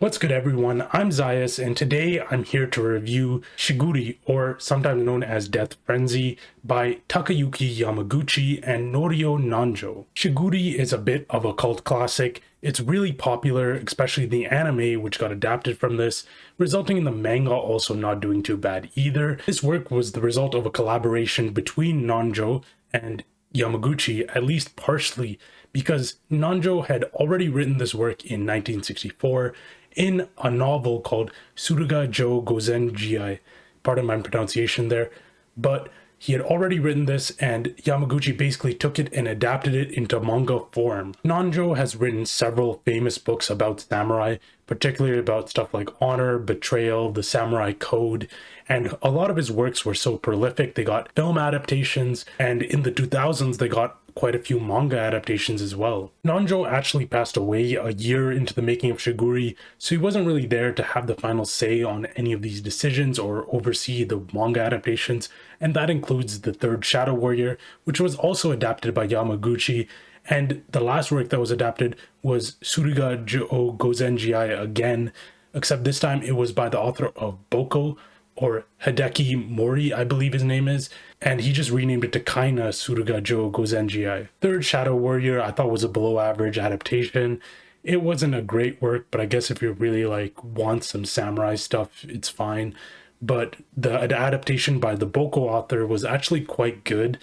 What's good everyone, I'm Zayas and today I'm here to review Shigurui, or sometimes known as Death Frenzy, by Takayuki Yamaguchi and Norio Nanjou. Shigurui is a bit of a cult classic. It's really popular, especially the anime which got adapted from this, resulting in the manga also not doing too bad either. This work was the result of a collaboration between Nanjou and Yamaguchi, at least partially, because Nanjou had already written this work in 1964 in a novel called Suruga Jo Gozen Jiai. Pardon my pronunciation there, but he had already written this and Yamaguchi basically took it and adapted it into manga form. Nanjou has written several famous books about samurai, particularly about stuff like honor, betrayal, the samurai code, and a lot of his works were so prolific they got film adaptations, and in the 2000s they got quite a few manga adaptations as well. Nanjou actually passed away a year into the making of Shigurui, so he wasn't really there to have the final say on any of these decisions or oversee the manga adaptations, and that includes the third Shadow Warrior, which was also adapted by Yamaguchi, and the last work that was adapted was Suruga Jo Gozen Jiai again, except this time it was by the author of Boko, or Hideki Mori, I believe his name is, and he just renamed it to Kaina Suruga Jo Gozen Jiai. Third Shadow Warrior I thought was a below average adaptation. It wasn't a great work, but I guess if you really want some samurai stuff, it's fine. But the adaptation by the Boko author was actually quite good.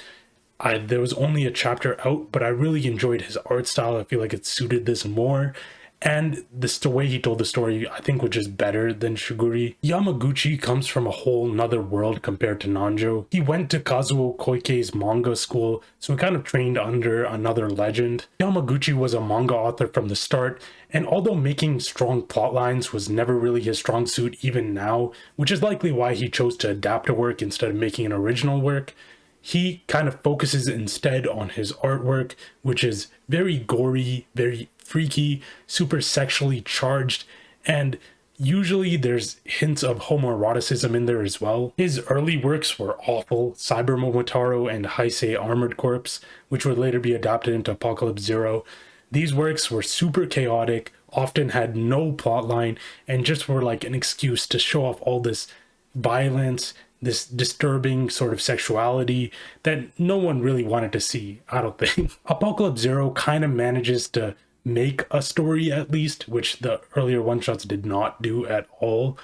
There was only a chapter out, but I really enjoyed his art style. I feel like it suited this more. And the way he told the story, I think, was just better than Shigurui. Yamaguchi comes from a whole nother world compared to Nanjou. He went to Kazuo Koike's manga school, so he kind of trained under another legend. Yamaguchi was a manga author from the start, and although making strong plot lines was never really his strong suit even now, which is likely why he chose to adapt a work instead of making an original work, he kind of focuses instead on his artwork, which is very gory, very freaky, super sexually charged, and usually there's hints of homoeroticism in there as well. His early works were awful, Cyber Momotaro and Heisei Armored Corps, which would later be adapted into Apocalypse Zero. These works were super chaotic, often had no plotline, and just were like an excuse to show off all this violence, this disturbing sort of sexuality that no one really wanted to see, I don't think. Apocalypse Zero kind of manages to make a story at least, which the earlier one-shots did not do at all,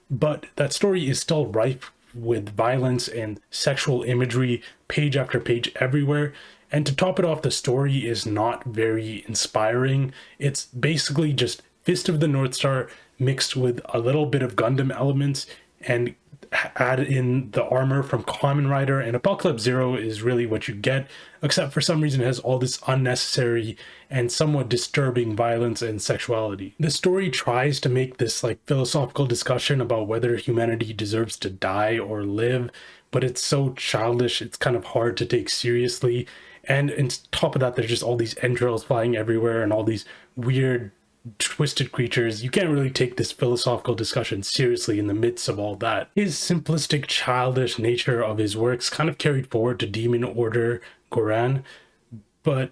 but that story is still rife with violence and sexual imagery page after page everywhere, and to top it off, the story is not very inspiring. It's basically just Fist of the North Star mixed with a little bit of Gundam elements and add in the armor from Kamen Rider, and Apocalypse Zero is really what you get, except for some reason it has all this unnecessary and somewhat disturbing violence and sexuality. The story tries to make this philosophical discussion about whether humanity deserves to die or live, but it's so childish it's kind of hard to take seriously, and on top of that there's just all these entrails flying everywhere and all these weird twisted creatures. You can't really take this philosophical discussion seriously in the midst of all that. His simplistic, childish nature of his works kind of carried forward to Demon Order Goran, but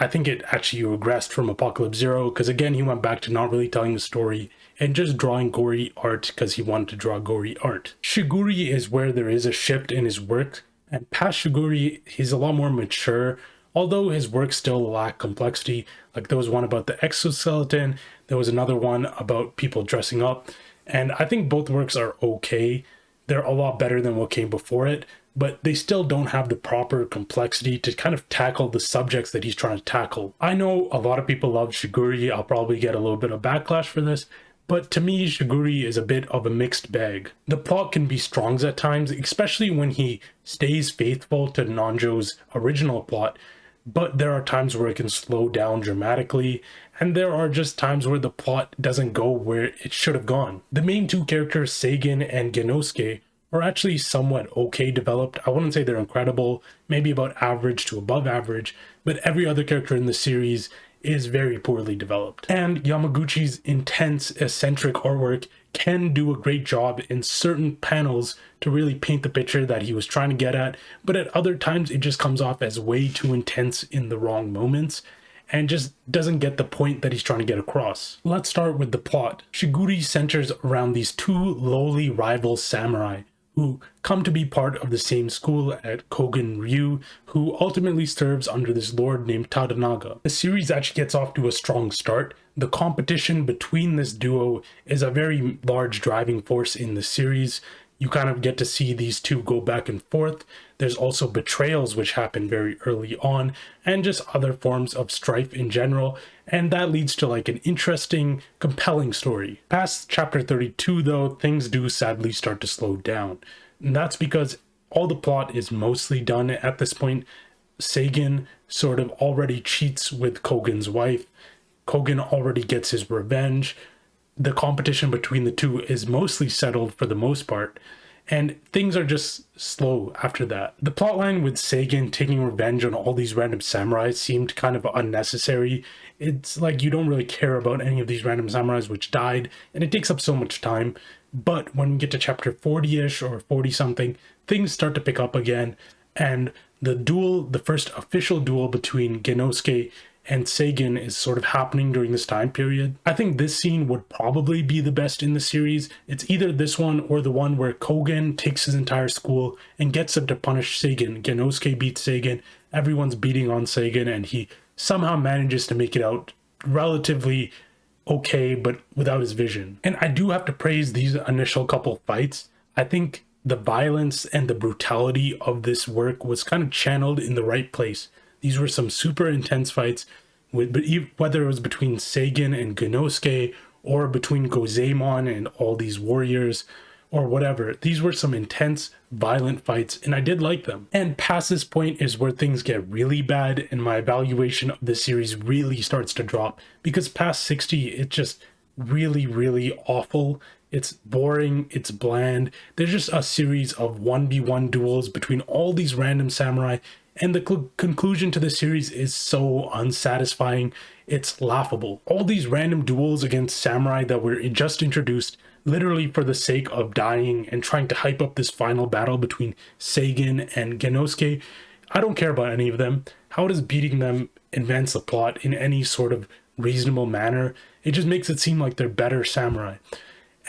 I think it actually regressed from Apocalypse Zero, because again he went back to not really telling the story and just drawing gory art because he wanted to draw gory art. Shigurui is where there is a shift in his work, and past Shigurui he's a lot more mature, although his works still lack complexity. Like there was one about the exoskeleton, there was another one about people dressing up, and I think both works are okay. They're a lot better than what came before it, but they still don't have the proper complexity to kind of tackle the subjects that he's trying to tackle. I know a lot of people love Shigurui, I'll probably get a little bit of backlash for this, but to me, Shigurui is a bit of a mixed bag. The plot can be strong at times, especially when he stays faithful to Nanjou's original plot, but there are times where it can slow down dramatically, and there are just times where the plot doesn't go where it should have gone. The main two characters, Seigen and Genosuke, are actually somewhat okay developed. I wouldn't say they're incredible, maybe about average to above average, but every other character in the series is very poorly developed. And Yamaguchi's intense, eccentric artwork can do a great job in certain panels to really paint the picture that he was trying to get at, but at other times it just comes off as way too intense in the wrong moments, and just doesn't get the point that he's trying to get across. Let's start with the plot. Shigurui centers around these two lowly rival samurai who come to be part of the same school at Kogen Ryu, who ultimately serves under this lord named Tadanaga. The series actually gets off to a strong start. The competition between this duo is a very large driving force in the series. You kind of get to see these two go back and forth. There's also betrayals which happen very early on, and just other forms of strife in general, and that leads to like an interesting, compelling story. Past chapter 32 though, things do sadly start to slow down, and that's because all the plot is mostly done at this point. Seinen sort of already cheats with Kogen's wife. Kogen already gets his revenge. The competition between the two is mostly settled for the most part, and things are just slow after that. The plotline with Seinen taking revenge on all these random samurai seemed kind of unnecessary. It's like you don't really care about any of these random samurais which died, and it takes up so much time. But when we get to chapter 40-ish or 40 something, things start to pick up again, and the first official duel between Genosuke and Seinen is sort of happening during this time period. I think this scene would probably be the best in the series. It's either this one or the one where Kogen takes his entire school and gets them to punish Seinen. Genosuke beats Seinen, everyone's beating on Seinen, and he somehow manages to make it out relatively okay, but without his vision. And I do have to praise these initial couple fights. I think the violence and the brutality of this work was kind of channeled in the right place. These were some super intense fights, whether it was between Seinen and Genosuke, or between Gozaemon and all these warriors, or whatever. These were some intense, violent fights, and I did like them. And past this point is where things get really bad, and my evaluation of the series really starts to drop, because past 60, it's just really, really awful. It's boring, it's bland. There's just a series of 1v1 duels between all these random samurai, and the conclusion to the series is so unsatisfying, it's laughable. All these random duels against samurai that were just introduced literally for the sake of dying and trying to hype up this final battle between Seinen and Genosuke, I don't care about any of them. How does beating them advance the plot in any sort of reasonable manner? It just makes it seem like they're better samurai.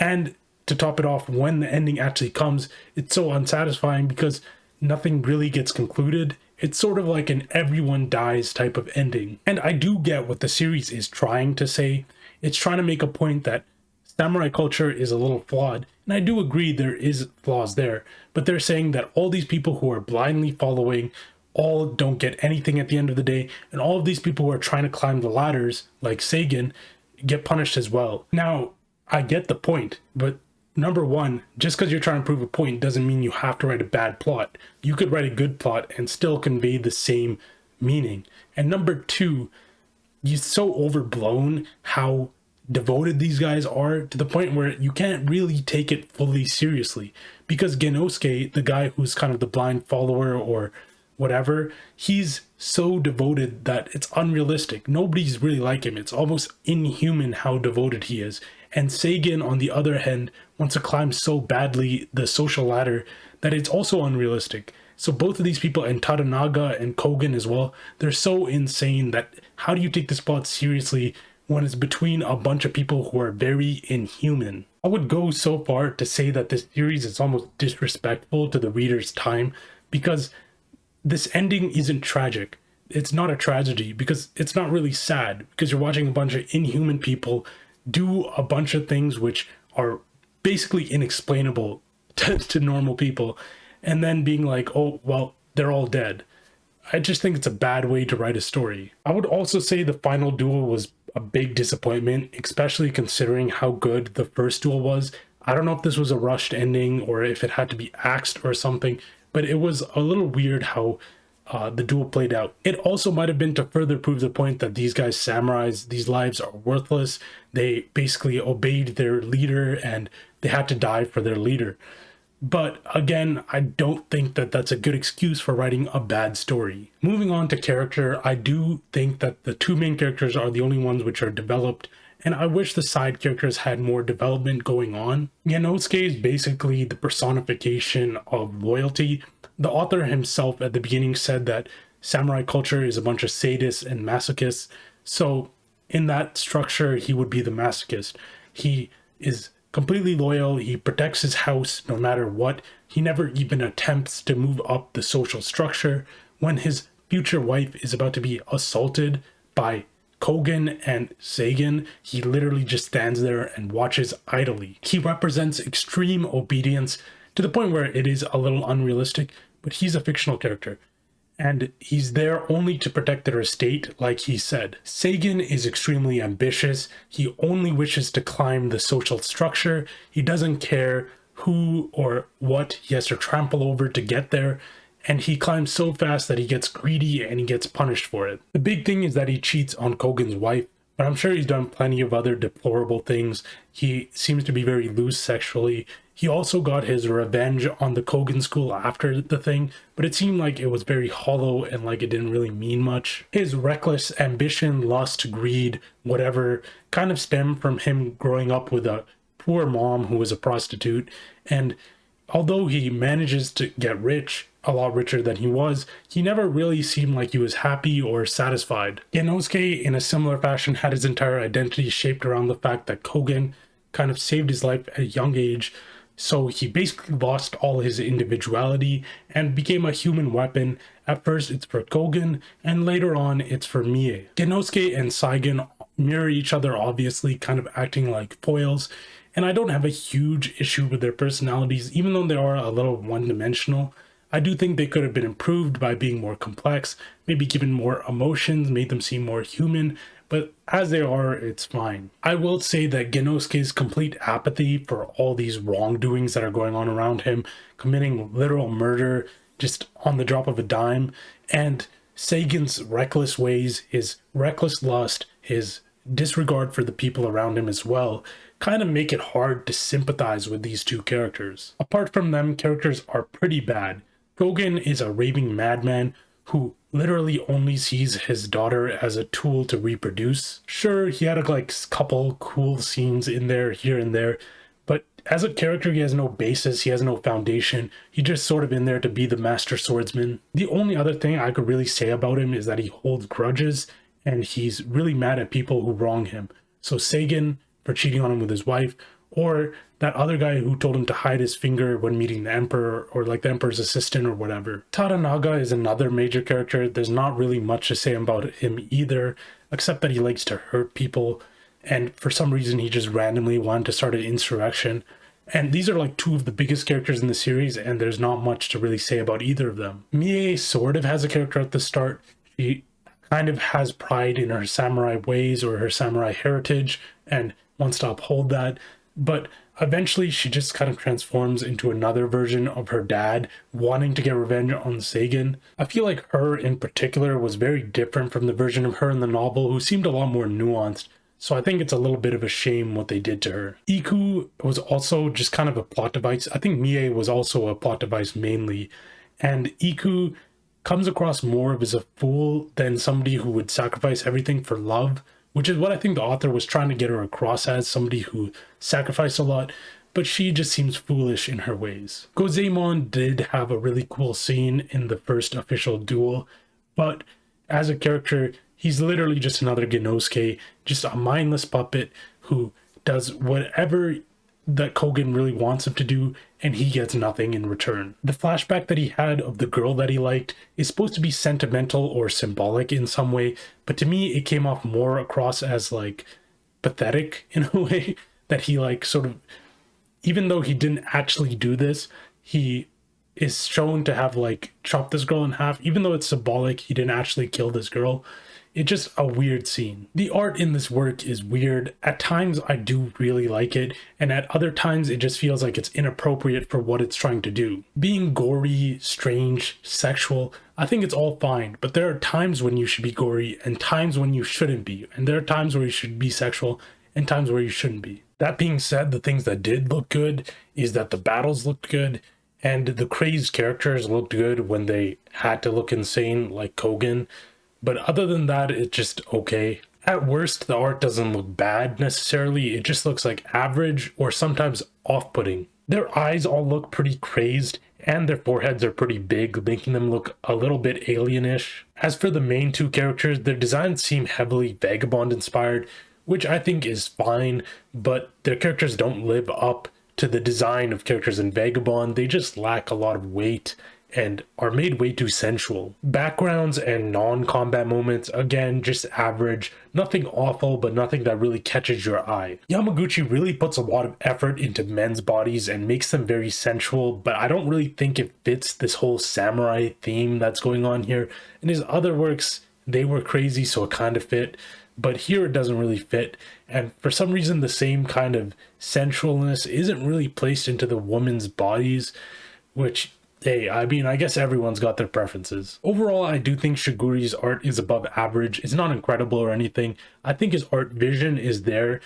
And to top it off, when the ending actually comes, it's so unsatisfying because nothing really gets concluded. It's sort of like an everyone dies type of ending. And I do get what the series is trying to say. It's trying to make a point that samurai culture is a little flawed. And I do agree there is flaws there. But they're saying that all these people who are blindly following all don't get anything at the end of the day. And all of these people who are trying to climb the ladders, like Seinen, get punished as well. Now, I get the point, but number one, just because you're trying to prove a point doesn't mean you have to write a bad plot. You could write a good plot and still convey the same meaning. And number two, it's so overblown how devoted these guys are to the point where you can't really take it fully seriously. Because Genosuke, the guy who's kind of the blind follower or whatever, he's so devoted that it's unrealistic. Nobody's really like him. It's almost inhuman how devoted he is. And Seinen, on the other hand, wants to climb so badly the social ladder that it's also unrealistic. So both of these people, and Tadanaga and Kogen as well, they're so insane that how do you take this plot seriously when it's between a bunch of people who are very inhuman? I would go so far to say that this series is almost disrespectful to the reader's time, because this ending isn't tragic. It's not a tragedy because it's not really sad, because you're watching a bunch of inhuman people do a bunch of things which are basically inexplainable to normal people, and then being like, oh, well, they're all dead. I just think it's a bad way to write a story. I would also say the final duel was a big disappointment, especially considering how good the first duel was. I don't know if this was a rushed ending or if it had to be axed or something, but it was a little weird how the duel played out. It also might have been to further prove the point that these guys, samurais, these lives are worthless. They basically obeyed their leader and they had to die for their leader. But again, I don't think that that's a good excuse for writing a bad story. Moving on to character, I do think that the two main characters are the only ones which are developed, and I wish the side characters had more development going on. Genosuke is basically the personification of loyalty. The author himself at the beginning said that samurai culture is a bunch of sadists and masochists, So in that structure, he would be the masochist. He is completely loyal. He protects his house no matter what. He never even attempts to move up the social structure. When his future wife is about to be assaulted by Kogen and Seinen, he literally just stands there and watches idly. He represents extreme obedience to the point where it is a little unrealistic, but he's a fictional character. And he's there only to protect their estate, like he said. Seinen is extremely ambitious. He only wishes to climb the social structure. He doesn't care who or what he has to trample over to get there. And he climbs so fast that he gets greedy and he gets punished for it. The big thing is that he cheats on Kogen's wife, but I'm sure he's done plenty of other deplorable things. He seems to be very loose sexually. He also got his revenge on the Kogen school after the thing, but it seemed like it was very hollow and like it didn't really mean much. His reckless ambition, lust, greed, whatever, kind of stemmed from him growing up with a poor mom who was a prostitute. And although he manages to get rich, a lot richer than he was, he never really seemed like he was happy or satisfied. Genosuke, in a similar fashion, had his entire identity shaped around the fact that Kogen kind of saved his life at a young age, so he basically lost all his individuality and became a human weapon. At first it's for Kogen, and later on it's for Mie. Genosuke and Saigen mirror each other, obviously, kind of acting like foils, and I don't have a huge issue with their personalities, even though they are a little one-dimensional. I do think they could have been improved by being more complex, maybe given more emotions, made them seem more human, but as they are, it's fine. I will say that Genosuke's complete apathy for all these wrongdoings that are going on around him, committing literal murder just on the drop of a dime, and Seigen's reckless ways, his reckless lust, his disregard for the people around him as well, kind of make it hard to sympathize with these two characters. Apart from them, characters are pretty bad. Kogen is a raving madman who literally only sees his daughter as a tool to reproduce. Sure, he had a couple cool scenes in there, here and there, but as a character, he has no basis, he has no foundation. He's just sort of in there to be the master swordsman. The only other thing I could really say about him is that he holds grudges, and he's really mad at people who wrong him. So Seinen for cheating on him with his wife, or that other guy who told him to hide his finger when meeting the emperor, or like the emperor's assistant or whatever. Tadanaga is another major character. There's not really much to say about him either, except that he likes to hurt people, and for some reason he just randomly wanted to start an insurrection. And these are like two of the biggest characters in the series, and there's not much to really say about either of them. Mie sort of has a character at the start. She kind of has pride in her samurai ways or her samurai heritage and wants to uphold that, but eventually she just kind of transforms into another version of her dad, wanting to get revenge on Seinen. I feel like her in particular was very different from the version of her in the novel, who seemed a lot more nuanced, so I think it's a little bit of a shame what they did to her. Iku was also just kind of a plot device. I think Mie was also a plot device mainly, and Iku comes across more of as a fool than somebody who would sacrifice everything for love, which is what I think the author was trying to get her across as, somebody who sacrificed a lot, but she just seems foolish in her ways. Gozaemon did have a really cool scene in the first official duel, but as a character, he's literally just another Genosuke, just a mindless puppet who does whatever that Kogen really wants him to do, and he gets nothing in return. The flashback that he had of the girl that he liked is supposed to be sentimental or symbolic in some way, but to me it came off more across as like pathetic in a way, that he like sort of, even though he didn't actually do this, he is shown to have like chopped this girl in half. Even though it's symbolic, he didn't actually kill this girl. It's just a weird scene. The art in this work is weird. At times I do really like it, and at other times it just feels like it's inappropriate for what it's trying to do. Being gory, strange, sexual, I think it's all fine, but there are times when you should be gory and times when you shouldn't be, and there are times where you should be sexual and times where you shouldn't be. That being said, the things that did look good is that the battles looked good, and the crazed characters looked good when they had to look insane, like Kogen. But other than that, it's just okay. At worst, the art doesn't look bad necessarily, it just looks like average or sometimes off-putting. Their eyes all look pretty crazed, and their foreheads are pretty big, making them look a little bit alienish. As for the main two characters, their designs seem heavily Vagabond inspired, which I think is fine, but their characters don't live up to the design of characters in Vagabond. They just lack a lot of weight and are made way too sensual. Backgrounds and non-combat moments, again, just average. Nothing awful, but nothing that really catches your eye. Yamaguchi really puts a lot of effort into men's bodies and makes them very sensual, but I don't really think it fits this whole samurai theme that's going on here. In his other works, they were crazy, so it kind of fit, but here it doesn't really fit. And for some reason, the same kind of sensualness isn't really placed into the women's bodies, which, hey, I mean, I guess everyone's got their preferences. Overall, I do think Shigurei's art is above average. It's not incredible or anything. I think his art vision is there,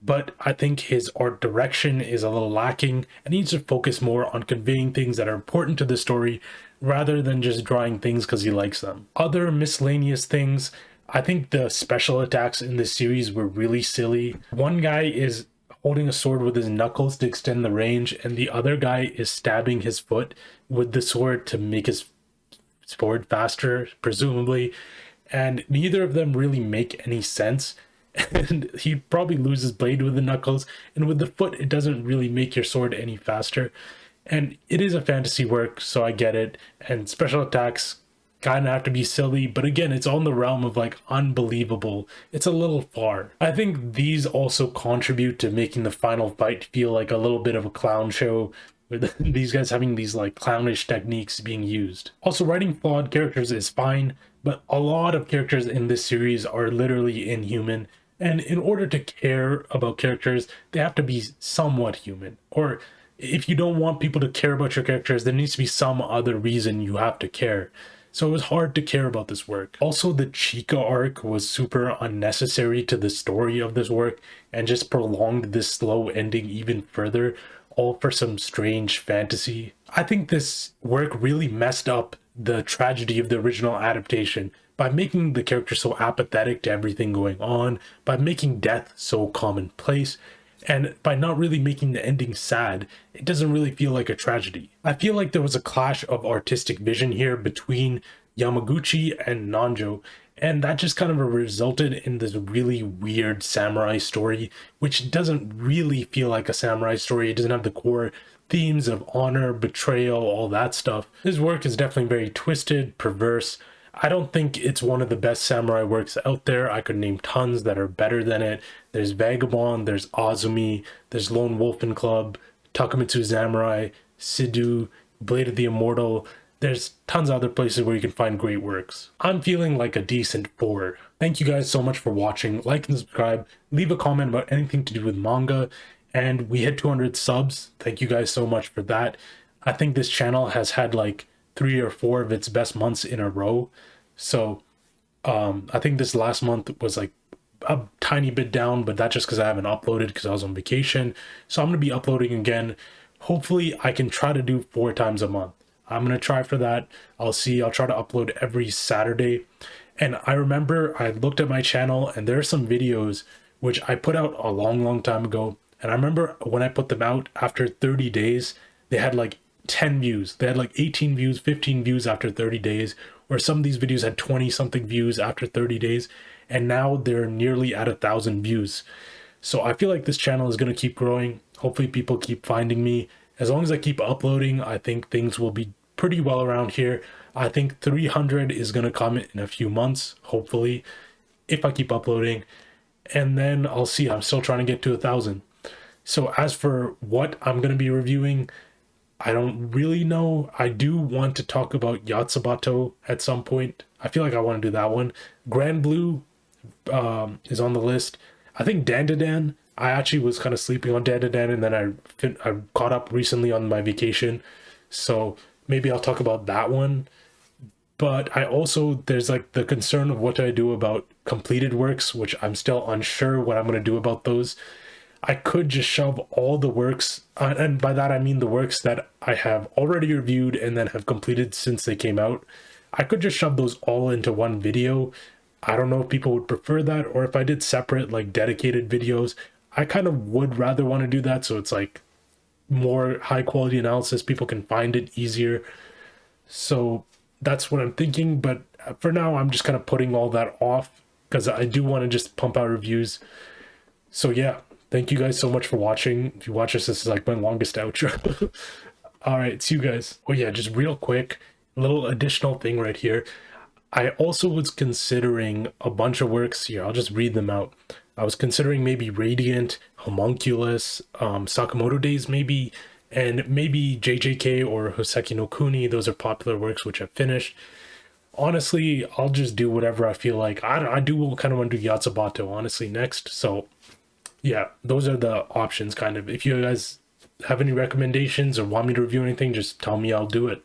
but I think his art direction is a little lacking and needs to focus more on conveying things that are important to the story rather than just drawing things because he likes them. Other miscellaneous things, I think the special attacks in this series were really silly. One guy is holding a sword with his knuckles to extend the range, and the other guy is stabbing his foot with the sword to make his sword faster, presumably, and neither of them really make any sense. And he probably loses blade with the knuckles, and with the foot it doesn't really make your sword any faster. And it is a fantasy work, so I get it, and special attacks kind of have to be silly, but again, it's all in the realm of like unbelievable. It's a little far. I think these also contribute to making the final fight feel like a little bit of a clown show, with these guys having these like clownish techniques being used. Also, writing flawed characters is fine, but a lot of characters in this series are literally inhuman, and in order to care about characters, they have to be somewhat human. Or if you don't want people to care about your characters, there needs to be some other reason you have to care. So it was hard to care about this work. Also, the Chica arc was super unnecessary to the story of this work and just prolonged this slow ending even further, all for some strange fantasy. I think this work really messed up the tragedy of the original adaptation by making the character so apathetic to everything going on, by making death so commonplace, and by not really making the ending sad. It doesn't really feel like a tragedy. I feel like there was a clash of artistic vision here between Yamaguchi and Nanjou, and that just kind of resulted in this really weird samurai story, which doesn't really feel like a samurai story. It doesn't have the core themes of honor, betrayal, all that stuff. This work is definitely very twisted, perverse. I don't think it's one of the best samurai works out there. I could name tons that are better than it. There's Vagabond, there's Azumi, there's Lone Wolfen Club, Takamitsu Samurai, Sidhu, Blade of the Immortal. There's tons of other places where you can find great works. I'm feeling like a decent 4. Thank you guys so much for watching. Like and subscribe. Leave a comment about anything to do with manga. And we hit 200 subs. Thank you guys so much for that. I think this channel has had like 3 or 4 of its best months in a row. So I think this last month was like a tiny bit down, but that's just because I haven't uploaded because I was on vacation. So I'm going to be uploading again. Hopefully I can try to do 4 times a month. I'm going to try for that. I'll see. I'll try to upload every Saturday. And I remember I looked at my channel and there are some videos which I put out a long time ago. And I remember when I put them out after 30 days, they had like 10 views. They had like 18 views, 15 views after 30 days, or some of these videos had 20 something views after 30 days, and now they're nearly at 1,000 views. So I feel like this channel is going to keep growing. Hopefully people keep finding me. As long as I keep uploading, I think things will be pretty well around here. I think 300 is going to come in a few months, hopefully, if I keep uploading, and then I'll see. I'm still trying to get to 1,000. So as for what I'm going to be reviewing, I don't really know. I do want to talk about Yatsubato at some point. I feel like I want to do that one. Grand Blue is on the list. I think Dandadan, I actually was kind of sleeping on Dandadan, and then I caught up recently on my vacation. So maybe I'll talk about that one. But I also, there's like the concern of what do I do about completed works, which I'm still unsure what I'm going to do about those. I could just shove all the works, and by that I mean the works that I have already reviewed and then have completed since they came out. I could just shove those all into one video. I don't know if people would prefer that, or if I did separate like dedicated videos. I kind of would rather want to do that, so it's like more high quality analysis. People can find it easier. So that's what I'm thinking, but for now, I'm just kind of putting all that off because I do want to just pump out reviews. So yeah, thank you guys so much for watching. If you watch this is like my longest outro. All right, see you guys. Oh yeah, just real quick, a little additional thing right here. I also was considering a bunch of works here. I'll just read them out. I was considering maybe Radiant, Homunculus, Sakamoto Days maybe, and maybe JJK or Hoseki no Kuni. Those are popular works which I've finished. Honestly, I'll just do whatever I feel like. I do kind of want to do Yatsubato honestly next. So yeah, those are the options kind of. If you guys have any recommendations or want me to review anything, just tell me, I'll do it.